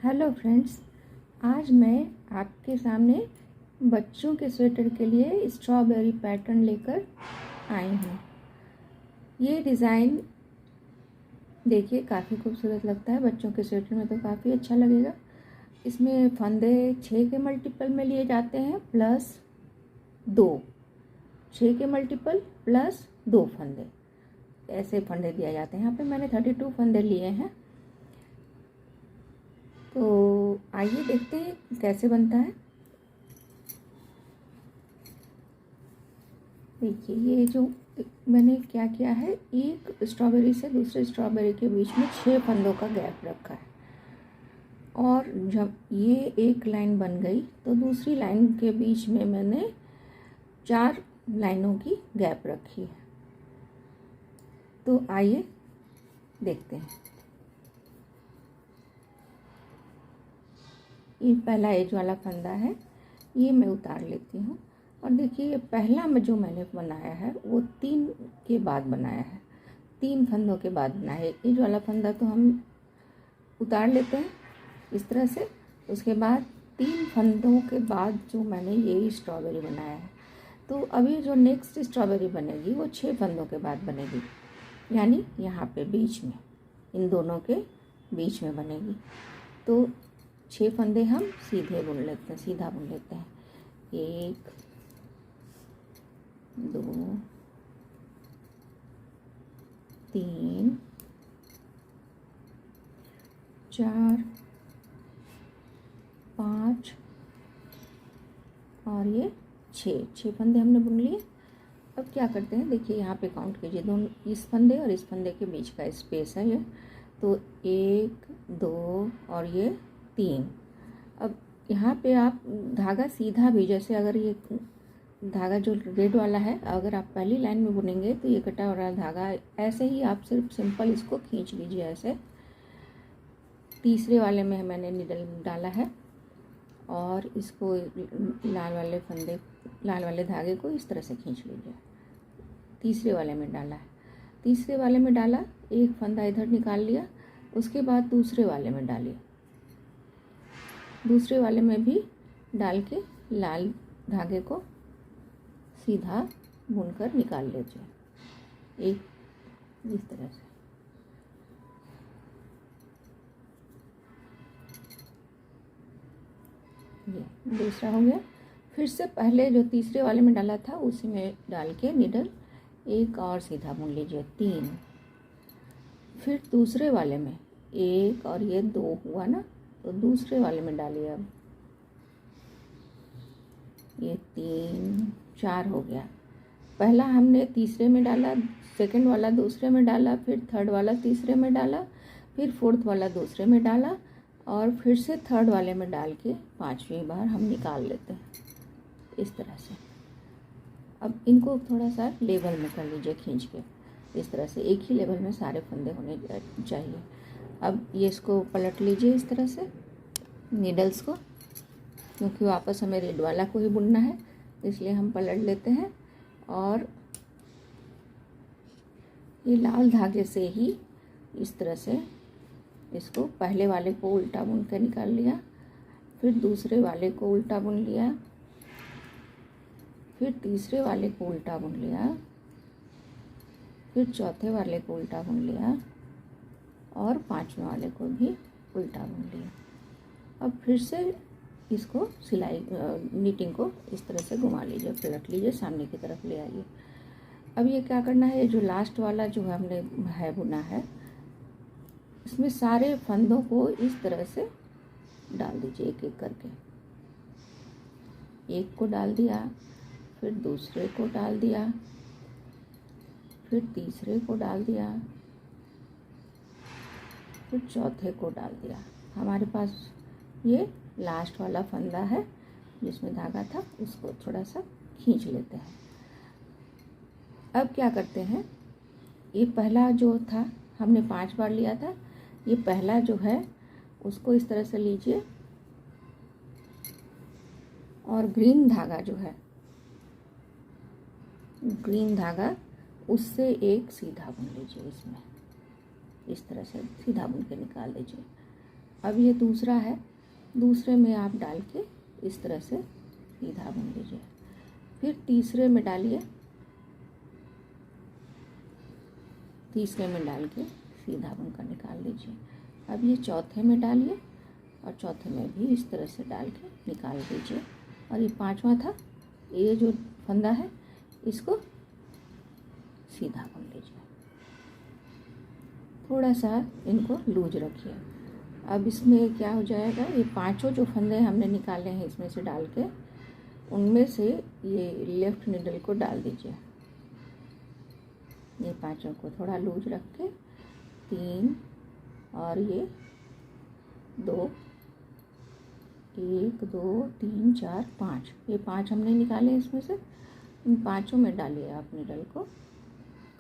Hello friends, आज मैं आपके सामने बच्चों के स्वेटर के लिए स्ट्रॉबेरी पैटर्न लेकर आई हूँ। ये डिज़ाइन देखिए काफ़ी खूबसूरत लगता है, बच्चों के स्वेटर में तो काफ़ी अच्छा लगेगा। इसमें फंदे 6 के मल्टीपल में लिए जाते हैं प्लस 2, 6 के मल्टीपल प्लस 2 फंदे, ऐसे फंदे दिए जाते हैं। यहाँ पे मैंने 32 फंदे लिए हैं। तो आइए देखते हैं कैसे बनता है। देखिए ये जो मैंने क्या किया है, एक स्ट्रॉबेरी से दूसरे स्ट्रॉबेरी के बीच में 6 फंदों का गैप रखा है, और जब ये एक लाइन बन गई तो दूसरी लाइन के बीच में मैंने 4 लाइनों की गैप रखी है। तो आइए देखते हैं। ये पहला एज वाला फंदा है, ये मैं उतार लेती हूँ। और देखिए ये पहला में जो मैंने बनाया है वो 3 के बाद बनाया है, 3 फंदों के बाद बनाया है। एज वाला फंदा तो हम उतार लेते हैं इस तरह से। उसके बाद 3 फंदों के बाद जो मैंने ये स्ट्रॉबेरी बनाया है, तो अभी जो नेक्स्ट स्ट्रॉबेरी बनेगी वो 6 फंदों के बाद बनेगी, यानी यहाँ पे बीच में, इन दोनों के बीच में बनेगी। तो 6 फंदे हम सीधे बुन लेते हैं, सीधा बुन लेते हैं। 1 2 3 4 5 और ये 6 फंदे हमने बुन लिए। अब क्या करते हैं, देखिए यहाँ पे काउंट कीजिए, दोनों इस फंदे और इस फंदे के बीच का स्पेस है ये, तो 1 2 और ये 3। अब यहाँ पे आप धागा सीधा भी, जैसे अगर ये धागा जो रेड वाला है, अगर आप पहली लाइन में बुनेंगे तो ये कटा हुआ धागा ऐसे ही आप सिर्फ सिंपल इसको खींच लीजिए ऐसे। तीसरे वाले में मैंने निडल डाला है और इसको लाल वाले धागे को इस तरह से खींच लीजिए। तीसरे वाले में डाला है, तीसरे वाले में डाला, एक फंदा इधर निकाल लिया, उसके बाद दूसरे वाले में डालिए, दूसरे वाले में भी डाल के लाल धागे को सीधा बुनकर निकाल लीजिए, एक इस तरह से। ये दूसरा हो गया। फिर से पहले जो तीसरे वाले में डाला था उसी में डाल के निडल एक और सीधा बुन लीजिए, 3। फिर दूसरे वाले में 1 और ये 2 हुआ ना, तो दूसरे वाले में डालिए, अब ये 3 4 हो गया। पहला हमने तीसरे में डाला, सेकंड वाला दूसरे में डाला, फिर थर्ड वाला तीसरे में डाला, फिर फोर्थ वाला दूसरे में डाला, और फिर से थर्ड वाले में डाल के 5वीं बार हम निकाल लेते हैं इस तरह से। अब इनको थोड़ा सा लेवल में कर लीजिए खींच के, इस तरह से एक ही लेवल में सारे फंदे होने चाहिए। अब ये इसको पलट लीजिए इस तरह से नीडल्स को, क्योंकि वापस हमें रेड वाला को ही बुनना है, इसलिए हम पलट लेते हैं। और ये लाल धागे से ही इस तरह से इसको पहले वाले को उल्टा बुन कर निकाल लिया, फिर दूसरे वाले को उल्टा बुन लिया, फिर तीसरे वाले को उल्टा बुन लिया, फिर चौथे वाले को उल्टा बुन लिया, और 5वें वाले को भी उल्टा बुन लिया। अब फिर से इसको सिलाई नीटिंग को इस तरह से घुमा लीजिए, पलट लीजिए, सामने की तरफ ले आइए। अब ये क्या करना है, जो लास्ट वाला जो हमने बुना है, इसमें सारे फंदों को इस तरह से डाल दीजिए, एक एक करके। एक को डाल दिया, फिर दूसरे को डाल दिया, फिर तीसरे को डाल दिया, फिर चौथे को डाल दिया। हमारे पास ये लास्ट वाला फंदा है जिसमें धागा था, उसको थोड़ा सा खींच लेते हैं। अब क्या करते हैं, ये पहला जो था हमने 5 बार लिया था, ये पहला जो है उसको इस तरह से लीजिए, और ग्रीन धागा जो है, ग्रीन धागा उससे एक सीधा बुन लीजिए, इसमें इस तरह से सीधा बुन के निकाल लीजिए। अब ये दूसरा है, दूसरे में आप डाल के इस तरह से सीधा बुन लीजिए। फिर तीसरे में डालिए, तीसरे में डाल के सीधा बुनकर निकाल लीजिए। अब ये चौथे में डालिए और चौथे में भी इस तरह से डाल के निकाल दीजिए। और ये पांचवा था, ये जो फंदा है इसको सीधा बुन लीजिए। थोड़ा सा इनको लूज रखिए। अब इसमें क्या हो जाएगा, ये पांचों जो फंदे हमने निकाले हैं इसमें से डाल के, उनमें से ये लेफ्ट निडल को डाल दीजिए। ये पांचों को थोड़ा लूज रख के 3 और ये 2, 1 2 3 4 5, ये 5 हमने निकाले इसमें से। इन पांचों में डालिए आप निडल को,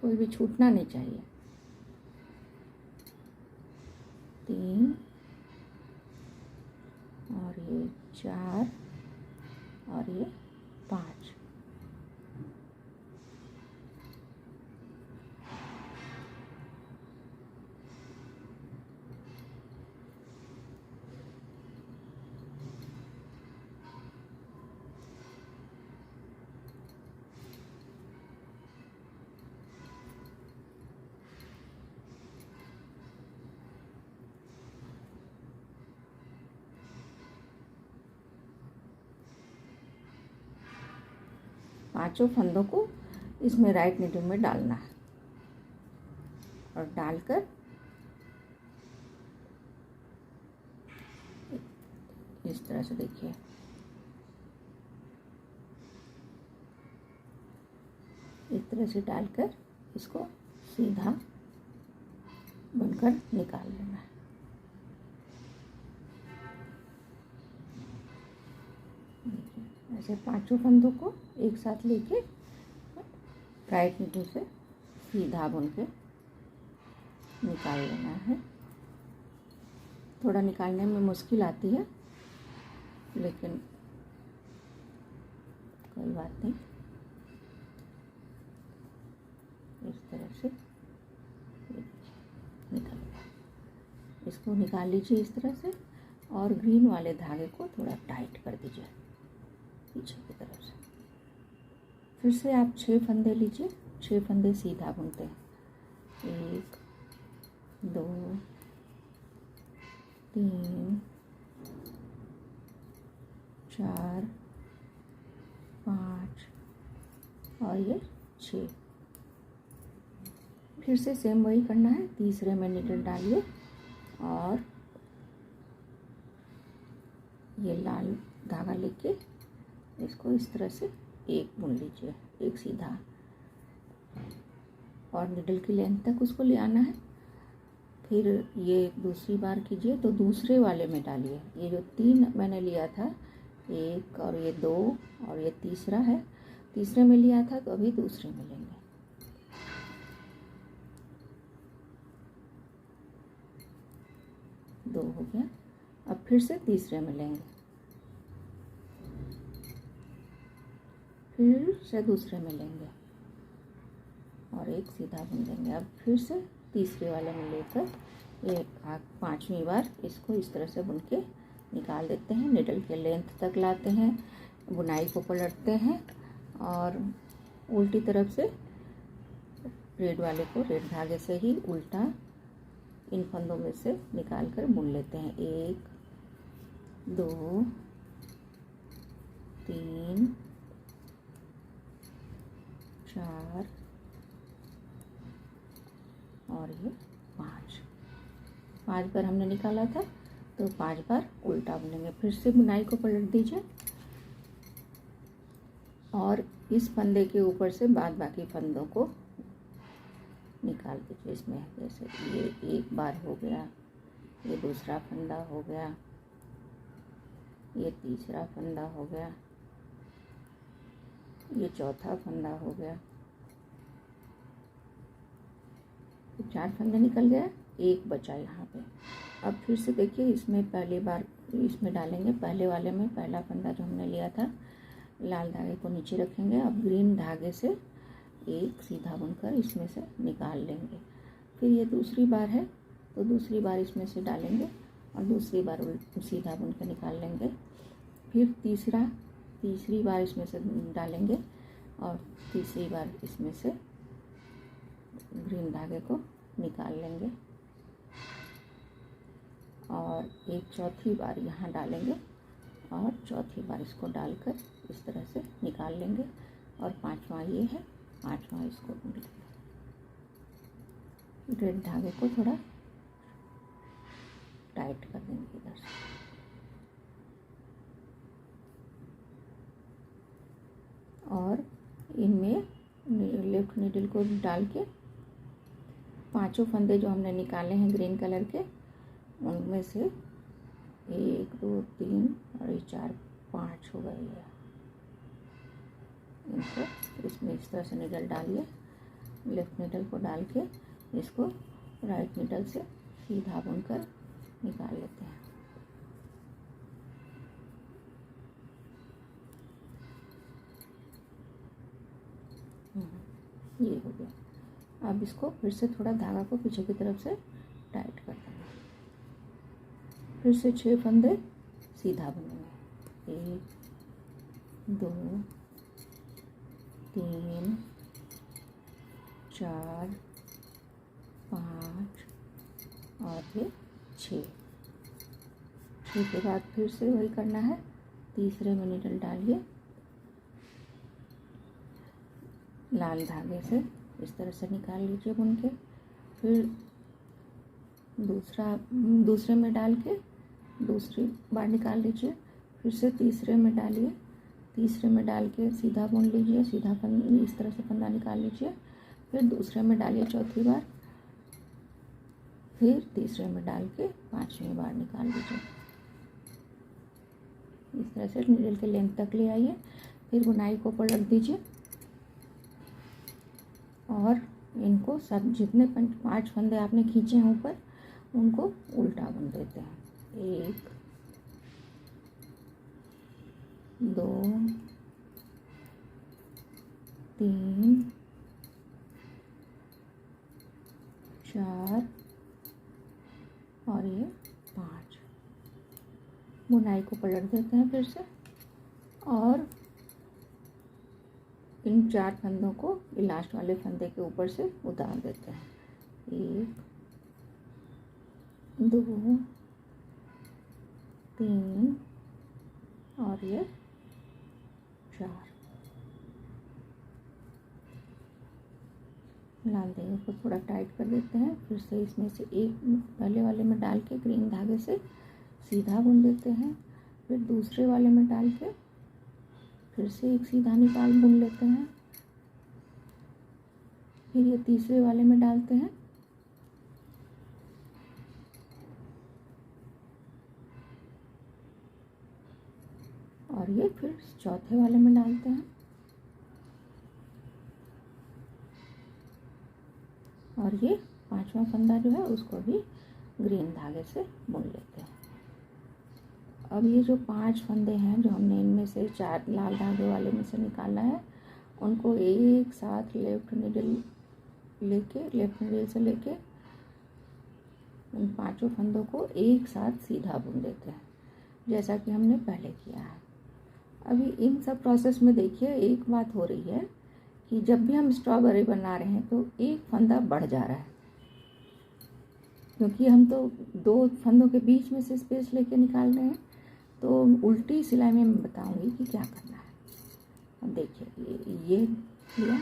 कोई भी छूटना नहीं चाहिए। 3 और ये 4 और ये 5। पांचों फंदों को इसमें राइट नीडल में डालना है और डालकर इस तरह से देखिए, इस तरह से डालकर इसको सीधा बुनकर निकाल लेना है। ऐसे पांचों फंदों को एक साथ लेके राइट नीडल से सीधा बुन के निकाल लेना है। थोड़ा निकालने में मुश्किल आती है, लेकिन कोई बात नहीं। इस तरह से निकल गया। इसको निकाल लीजिए इस तरह से, और ग्रीन वाले धागे को थोड़ा टाइट कर दीजिए पीछे की तरफ से। फिर से आप 6 फंदे लीजिए, 6 फंदे सीधा बुनते हैं। 1 2 3 4 5 और ये 6। फिर से सेम वही करना है। तीसरे में नीडल डालिए और ये लाल धागा लेके इसको इस तरह से एक बुन लीजिए, एक सीधा, और निडल की लेंथ तक उसको ले आना है। फिर ये दूसरी बार कीजिए तो दूसरे वाले में डालिए। ये जो 3 मैंने लिया था, 1 और ये 2 और ये तीसरा है, तीसरे में लिया था तो अभी दूसरे में लेंगे। दो हो गया। अब फिर से तीसरे में लेंगे, फिर से दूसरे में लेंगे और एक सीधा बुन देंगे। अब फिर से तीसरे वाले में लेकर ये 5वीं बार इसको इस तरह से बुन के निकाल देते हैं। निडल के लेंथ तक लाते हैं, बुनाई को पलटते हैं और उल्टी तरफ से रेड वाले को रेड धागे से ही उल्टा इन फंदों में से निकाल कर बुन लेते हैं। 1 2 3 4 और ये 5 बार हमने निकाला था तो 5 बार उल्टा बुनेंगे। फिर से बुनाई को पलट दीजिए और इस फंदे के ऊपर से बाद बाकी फंदों को निकाल दीजिए। इसमें जैसे ये एक बार हो गया, ये दूसरा फंदा हो गया, ये तीसरा फंदा हो गया, ये चौथा फंदा हो गया। 4 फंदे निकल गया, एक बचा यहाँ पे। अब फिर से देखिए, इसमें पहली बार इसमें डालेंगे, पहले वाले में पहला फंदा जो हमने लिया था, लाल धागे को नीचे रखेंगे। अब ग्रीन धागे से एक सीधा बुनकर इसमें से निकाल लेंगे। फिर ये दूसरी बार है तो दूसरी बार इसमें से डालेंगे और दूसरी बार सीधा बुन के निकाल लेंगे। फिर तीसरी बार इसमें से डालेंगे और तीसरी बार इसमें से ग्रीन धागे को निकाल लेंगे और एक चौथी बार यहाँ डालेंगे और चौथी बार इसको डालकर इस तरह से निकाल लेंगे और पांचवा ये है, पांचवा इसको बुन लेंगे। रेड धागे को थोड़ा टाइट कर देंगे इधर से। और इनमें लेफ्ट नीडल को डाल के पांचों फंदे जो हमने निकाले हैं ग्रीन कलर के, उनमें से 1 2 3 और ये 4 5 हो गए हैं। इनको इसमें इस तरह से नीडल डालिए, लेफ्ट नीडल को डाल के इसको राइट नीडल से सीधा बुनकर निकाल लेते हैं। ये हो गया। अब इसको फिर से थोड़ा धागा को पीछे की तरफ से टाइट कर देंगे। फिर से 6 फंदे सीधा बुनेंगे। 1 2 3 4 5 और ये 6 के बाद फिर से वही करना है। तीसरे में नीडल डालिए, लाल धागे से इस तरह से निकाल लीजिए बुन के। फिर दूसरे में डाल के दूसरी बार निकाल लीजिए। फिर से तीसरे में डालिए, तीसरे में डाल के सीधा बुन लीजिए, सीधा इस तरह से फंदा निकाल लीजिए। फिर दूसरे में डालिए चौथी बार, फिर तीसरे में डाल के पांचवी बार निकाल लीजिए। इस तरह से नीडल के लेंथ तक ले आइए। फिर बुनाई को पलट दीजिए और इनको सब जितने 5 फंदे आपने खींचे हैं ऊपर, उनको उल्टा बुन देते हैं। 1 2 3 4 और ये 5। बुनाई को पलट देते हैं फिर से और इन 4 फंदों को लास्ट वाले फंदे के ऊपर से उतार देते हैं। 1 2 3 और ये 4। लाल धागे को थोड़ा टाइट कर देते हैं। फिर से इसमें से एक पहले वाले में डाल के ग्रीन धागे से सीधा बुन देते हैं। फिर दूसरे वाले में डाल के फिर से एक सीधा निकाल बुन लेते हैं। फिर ये तीसरे वाले में डालते हैं और ये फिर चौथे वाले में डालते हैं और ये 5वां फंदा जो है उसको भी ग्रीन धागे से बुन लेते हैं। अब ये जो 5 फंदे हैं जो हमने इनमें से 4 लाल धागे वाले में से निकाला है, उनको एक साथ लेफ्ट नीडल से लेके इन 5 फंदों को एक साथ सीधा बुन देते हैं, जैसा कि हमने पहले किया है। अभी इन सब प्रोसेस में देखिए एक बात हो रही है कि जब भी हम स्ट्रॉबेरी बना रहे हैं तो एक फंदा बढ़ जा रहा है, क्योंकि हम तो 2 फंदों के बीच में से स्पेस लेके निकाल रहे हैं। तो उल्टी सिलाई में मैं बताऊंगी कि क्या करना है। अब देखिए ये लिया,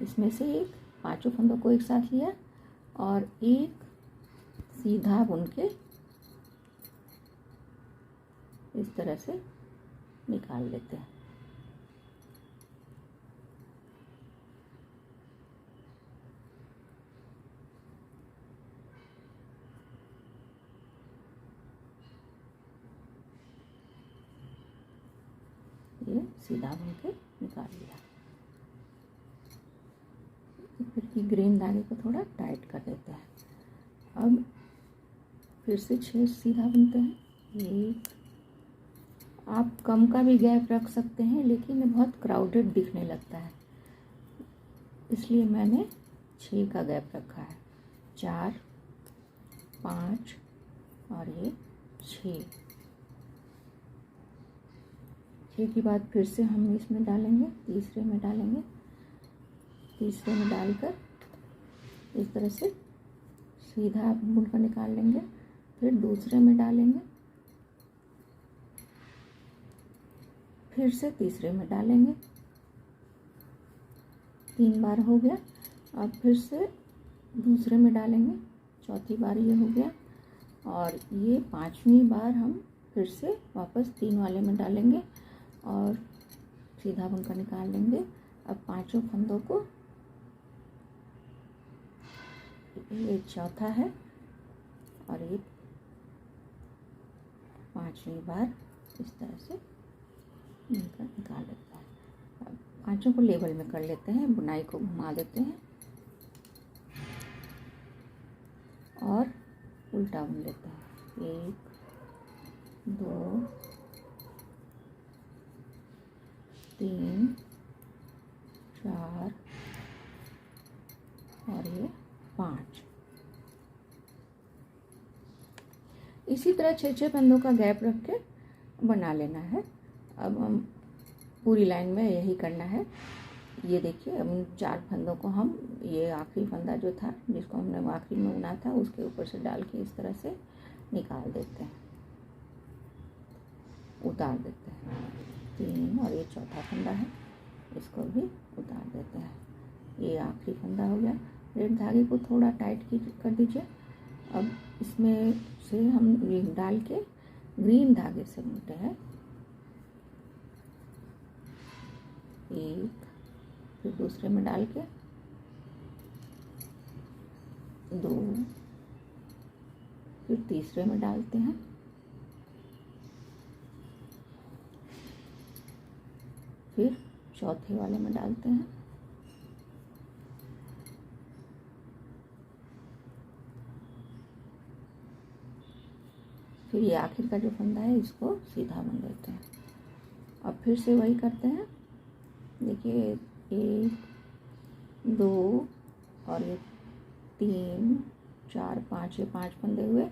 इसमें से एक 5 फंदों को एक साथ लिया और एक सीधा बुन के इस तरह से निकाल लेते हैं। ये सीधा बुन के निकाल लिया। फिर की ग्रीन धागे को थोड़ा टाइट कर देते हैं। अब फिर से 6 सीधा बुनते हैं। एक, आप कम का भी गैप रख सकते हैं, लेकिन ये बहुत क्राउडेड दिखने लगता है, इसलिए मैंने 6 का गैप रखा है। 4 5 और ये 6 के बाद फिर से हम इसमें डालेंगे, तीसरे में डालेंगे, तीसरे में डालकर इस तरह से सीधा बुनकर निकाल लेंगे। फिर दूसरे में डालेंगे, फिर से तीसरे में डालेंगे। 3 बार हो गया। अब फिर से दूसरे में डालेंगे, चौथी बार ये हो गया। और ये 5वीं बार हम फिर से वापस 3 वाले में डालेंगे और सीधा बुनकर निकाल लेंगे। अब 5 फंदों को, ये चौथा है और ये 5वीं बार इस तरह से बुनकर निकाल लेता है। अब 5 को लेवल में कर लेते हैं, बुनाई को घुमा देते हैं और उल्टा बुन लेते हैं। 1 2 3 4 और ये 5। इसी तरह 6 फंदों का गैप रख के बना लेना है। अब हम पूरी लाइन में यही करना है। ये देखिए, अब 4 फंदों को हम, ये आखिरी फंदा जो था जिसको हमने आखिरी में बुना था, उसके ऊपर से डाल के इस तरह से निकाल देते हैं, उतार देते हैं। 3 और ये चौथा फंदा है, इसको भी उतार देते हैं। ये आखिरी फंदा हो गया। रेड धागे को थोड़ा टाइट कर दीजिए। अब इसमें से हम रिंग डाल के ग्रीन धागे से बुनते हैं। 1, फिर दूसरे में डाल के 2, फिर तीसरे में डालते हैं, फिर चौथे वाले में डालते हैं, फिर ये आखिर का जो फंदा है इसको सीधा बुन देते हैं। अब फिर से वही करते हैं। देखिए, 1 2 और ये 3 4 5, ये 5 फंदे हुए।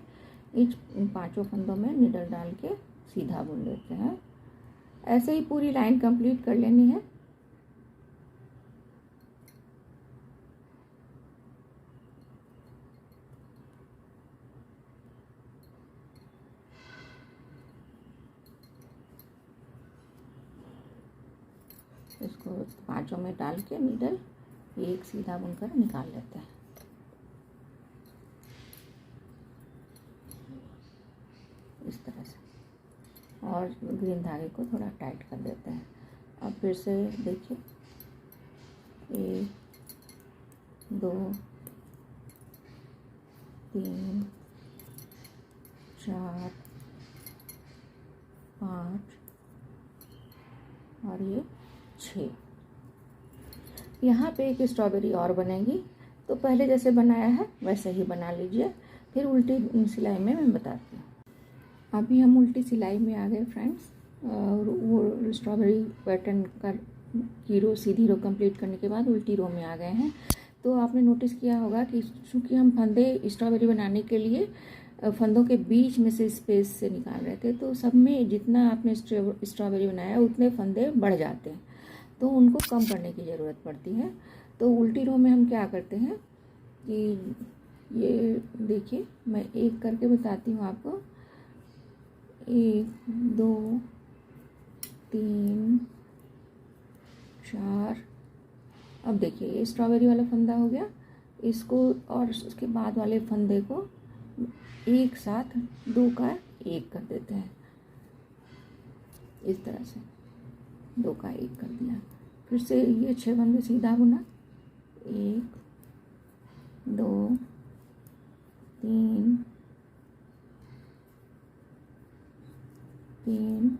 इन 5 फंदों में निडल डाल के सीधा बुन लेते हैं। ऐसे ही पूरी लाइन कंप्लीट कर लेनी है। इसको 5 में डाल के निडल एक सीधा बुनकर निकाल लेते हैं। इस तरह से, और ग्रीन धागे को थोड़ा टाइट कर देते हैं। अब फिर से देखिए, 1 2 3 4 5 और ये 6। यहाँ पे एक स्ट्रॉबेरी और बनेगी, तो पहले जैसे बनाया है वैसे ही बना लीजिए। फिर उल्टी सिलाई में मैं बताती हूँ। अभी हम उल्टी सिलाई में आ गए फ्रेंड्स। और वो स्ट्रॉबेरी पैटर्न का की रो, सीधी रो कंप्लीट करने के बाद उल्टी रो में आ गए हैं। तो आपने नोटिस किया होगा कि चूँकि हम फंदे स्ट्रॉबेरी बनाने के लिए फंदों के बीच में से स्पेस से निकाल रहे थे, तो सब में जितना आपने स्ट्रॉबेरी बनाया उतने फंदे बढ़ जाते हैं, तो उनको कम करने की ज़रूरत पड़ती है। तो उल्टी रो में हम क्या करते हैं कि ये देखिए, मैं एक करके बताती हूँ आपको। 1 2 3 4। अब देखिए, ये स्ट्रॉबेरी वाला फंदा हो गया। इसको और उसके बाद वाले फंदे को एक साथ 2 का 1 कर देते हैं। इस तरह से 2 का 1 कर दिया। फिर से ये 6 फंदे सीधा बुना। 1 2 3 3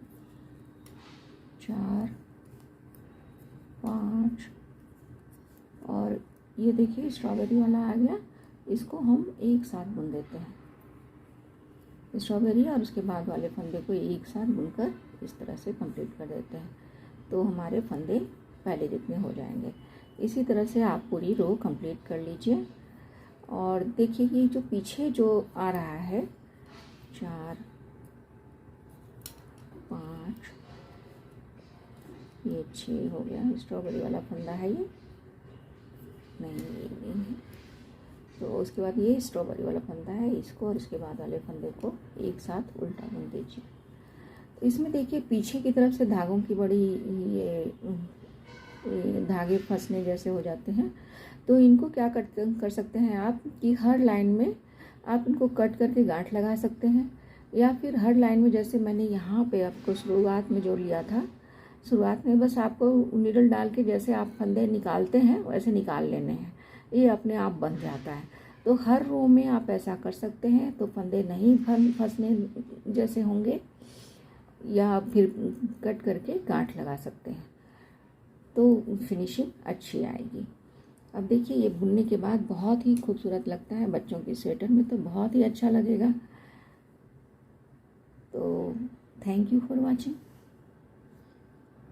4 5 और ये देखिए स्ट्रॉबेरी वाला आ गया। इसको हम एक साथ बुन देते हैं। स्ट्रॉबेरी और उसके बाद वाले फंदे को एक साथ बुनकर इस तरह से कंप्लीट कर देते हैं, तो हमारे फंदे पहले जितने हो जाएंगे। इसी तरह से आप पूरी रो कंप्लीट कर लीजिए। और देखिए कि जो पीछे जो आ रहा है 4 ये 6 हो गया। स्ट्रॉबेरी वाला फंदा है ये, नहीं ये नहीं है। तो उसके बाद ये स्ट्रॉबेरी वाला फंदा है, इसको और इसके बाद वाले फंदे को एक साथ उल्टा बुन दीजिए। तो इसमें देखिए पीछे की तरफ से धागों की बड़ी ये धागे फंसने जैसे हो जाते हैं। तो इनको क्या कर सकते हैं आप कि हर लाइन में आप इनको कट करके गांठ लगा सकते हैं, या फिर हर लाइन में जैसे मैंने यहाँ पे आपको शुरुआत में जो लिया था, शुरुआत में बस आपको नीडल डाल के जैसे आप फंदे निकालते हैं वैसे निकाल लेने हैं, ये अपने आप बन जाता है। तो हर रो में आप ऐसा कर सकते हैं, तो फंदे नहीं फंसने जैसे होंगे, या फिर कट करके गांठ लगा सकते हैं, तो फिनिशिंग अच्छी आएगी। अब देखिए ये बुनने के बाद बहुत ही खूबसूरत लगता है, बच्चों की स्वेटर में तो बहुत ही अच्छा लगेगा। तो थैंक यू फॉर वॉचिंग।